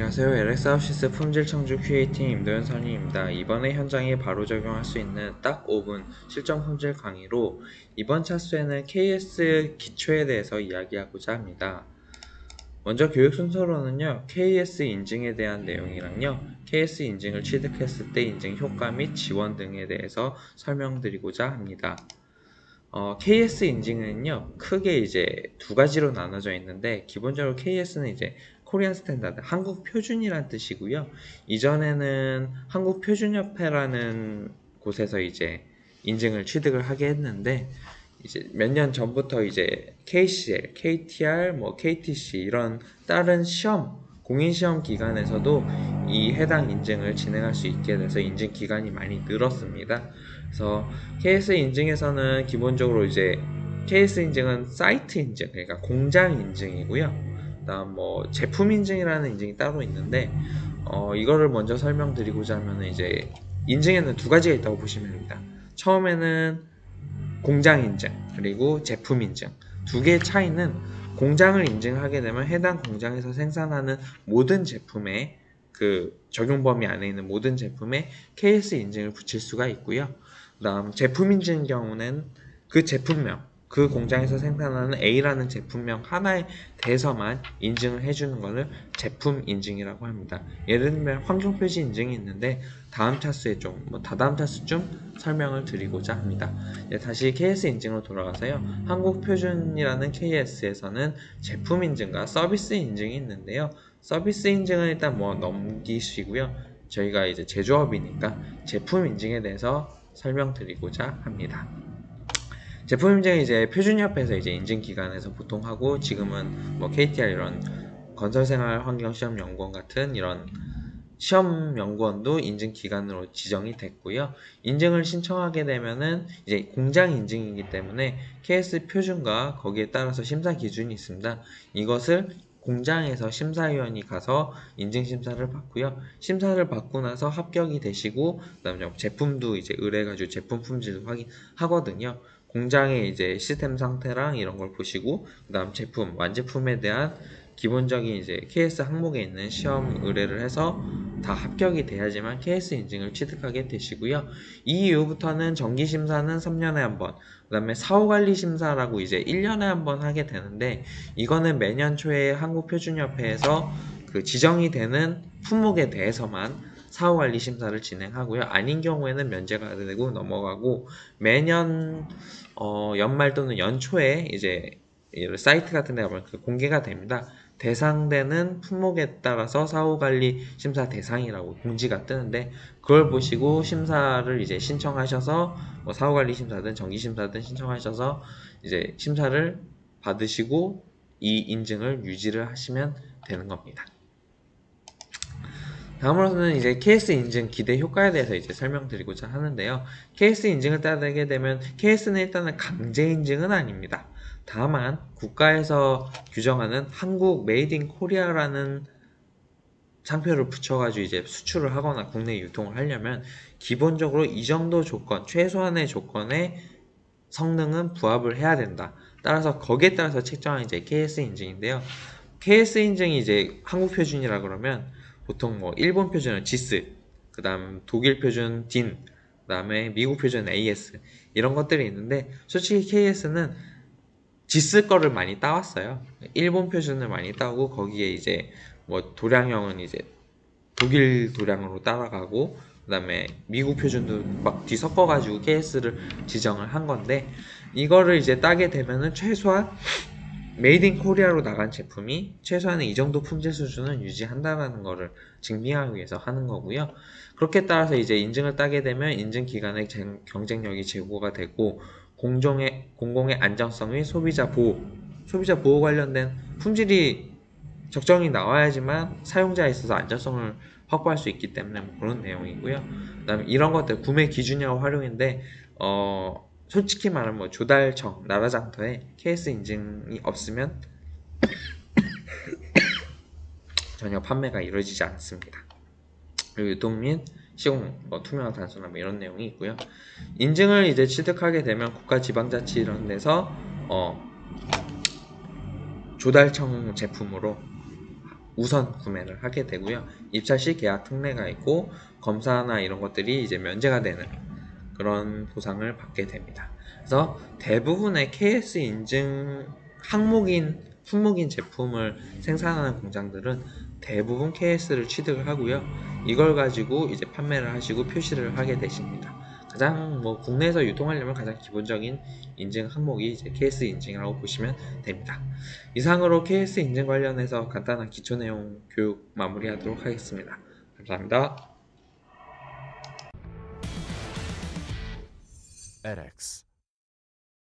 안녕하세요. LX하우시스 품질청주 QA팀 임도현 선임입니다. 이번에 현장에 바로 적용할 수 있는 딱 5분 실전 품질 강의로 이번 차수에는 KS 기초에 대해서 이야기하고자 합니다. 먼저 교육 순서로는요, KS 인증에 대한 내용이랑요, KS 인증을 취득했을 때 인증 효과 및 지원 등에 대해서 설명드리고자 합니다. KS 인증은요, 크게 이제 두 가지로 나눠져 있는데, 기본적으로 KS는 이제 코리안 스탠다드, 한국 표준이란 뜻이고요. 이전에는 한국 표준협회라는 곳에서 이제 인증을 취득을 하게 했는데, 이제 몇 년 전부터 이제 KCL, KTR, KTC 이런 다른 시험, 공인시험 기관에서도 이 해당 인증을 진행할 수 있게 돼서 인증 기간이 많이 늘었습니다. 그래서 KS 인증에서는 기본적으로 이제 KS 인증은 사이트 인증, 그러니까 공장 인증이고요. 그다음 제품 인증이라는 인증이 따로 있는데 이거를 먼저 설명드리고자 하면 이제 인증에는 두 가지가 있다고 보시면 됩니다. 처음에는 공장 인증 그리고 제품 인증. 두 개의 차이는 공장을 인증하게 되면 해당 공장에서 생산하는 모든 제품에 그 적용 범위 안에 있는 모든 제품에 KS 인증을 붙일 수가 있고요. 그다음 제품 인증 경우는 그 제품명, 그 공장에서 생산하는 A라는 제품명 하나에 대해서만 인증을 해주는 것을 제품 인증이라고 합니다. 예를 들면 환경표시 인증이 있는데 다음 차수에 다다음 차수쯤 설명을 드리고자 합니다. 다시 KS 인증으로 돌아가서요. 한국표준이라는 KS에서는 제품 인증과 서비스 인증이 있는데요. 서비스 인증은 일단 넘기시고요. 저희가 이제 제조업이니까 제품 인증에 대해서 설명드리고자 합니다. 제품 인증은 이제 표준협회에서 이제 인증 기관에서 보통 하고 지금은 KTR 이런 건설생활환경시험연구원 같은 이런 시험연구원도 인증기관으로 지정이 됐고요. 인증을 신청하게 되면은 이제 공장 인증이기 때문에 KS 표준과 거기에 따라서 심사 기준이 있습니다. 이것을 공장에서 심사위원이 가서 인증심사를 받고요. 심사를 받고 나서 합격이 되시고, 그 다음에 제품도 이제 의뢰해가지고 제품 품질도 확인하거든요. 공장의 이제 시스템 상태랑 이런 걸 보시고, 그 다음 제품, 완제품에 대한 기본적인 이제 KS 항목에 있는 시험 의뢰를 해서 다 합격이 돼야지만 KS 인증을 취득하게 되시고요. 이 이후부터는 정기심사는 3년에 한 번, 그 다음에 사후관리심사라고 이제 1년에 한 번 하게 되는데, 이거는 매년 초에 한국표준협회에서 그 지정이 되는 품목에 대해서만 사후관리 심사를 진행하고요. 아닌 경우에는 면제가 되고 넘어가고, 매년 연말 또는 연초에 이제 사이트 같은 데 가보면 공개가 됩니다. 대상되는 품목에 따라서 사후관리 심사 대상이라고 공지가 뜨는데, 그걸 보시고 심사를 이제 신청하셔서 사후관리 심사든 정기심사든 신청하셔서 이제 심사를 받으시고 이 인증을 유지를 하시면 되는 겁니다. 다음으로는 이제 KS 인증 기대 효과에 대해서 이제 설명드리고자 하는데요. KS 인증을 따게 되면 KS는 일단은 강제 인증은 아닙니다. 다만 국가에서 규정하는 한국 메이드 인 코리아라는 상표를 붙여가지고 이제 수출을 하거나 국내 유통을 하려면 기본적으로 이 정도 조건, 최소한의 조건에 성능은 부합을 해야 된다. 따라서 거기에 따라서 책정한 이제 KS 인증인데요. KS 인증이 이제 한국 표준이라 그러면 보통 일본 표준은 GIS, 그 다음 독일 표준 DIN, 그 다음에 미국 표준 AS 이런 것들이 있는데, 솔직히 KS는 GIS 거를 많이 따왔어요. 일본 표준을 많이 따오고 거기에 이제 도량형은 이제 독일 도량으로 따라가고, 그 다음에 미국 표준도 막 뒤섞어가지고 KS를 지정을 한 건데, 이거를 이제 따게 되면은 최소한 메이드 인 코리아로 나간 제품이 최소한의 이 정도 품질 수준은 유지한다는 거를 증명하기 위해서 하는 거고요. 그렇게 따라서 이제 인증을 따게 되면 인증 기관의 경쟁력이 제고가 되고, 공공의 안정성 및 소비자 보호 관련된 품질이 적정히 나와야지만 사용자에 있어서 안전성을 확보할 수 있기 때문에 그런 내용이고요. 그 다음에 이런 것들 구매 기준이라고 활용인데, 솔직히 말하면 조달청, 나라장터에 KS 인증이 없으면 전혀 판매가 이루어지지 않습니다. 그리고 유통 및 시공, 투명한 단순함 이런 내용이 있고요. 인증을 이제 취득하게 되면 국가 지방자치 이런 데서 조달청 제품으로 우선 구매를 하게 되고요. 입찰 시 계약 특례가 있고 검사나 이런 것들이 이제 면제가 되는 그런 보상을 받게 됩니다. 그래서 대부분의 KS 인증 항목인 품목인 제품을 생산하는 공장들은 대부분 KS를 취득을 하고요. 이걸 가지고 이제 판매를 하시고 표시를 하게 되십니다. 가장 국내에서 유통하려면 가장 기본적인 인증 항목이 이제 KS 인증이라고 보시면 됩니다. 이상으로 KS 인증 관련해서 간단한 기초 내용 교육 마무리하도록 하겠습니다. 감사합니다. edX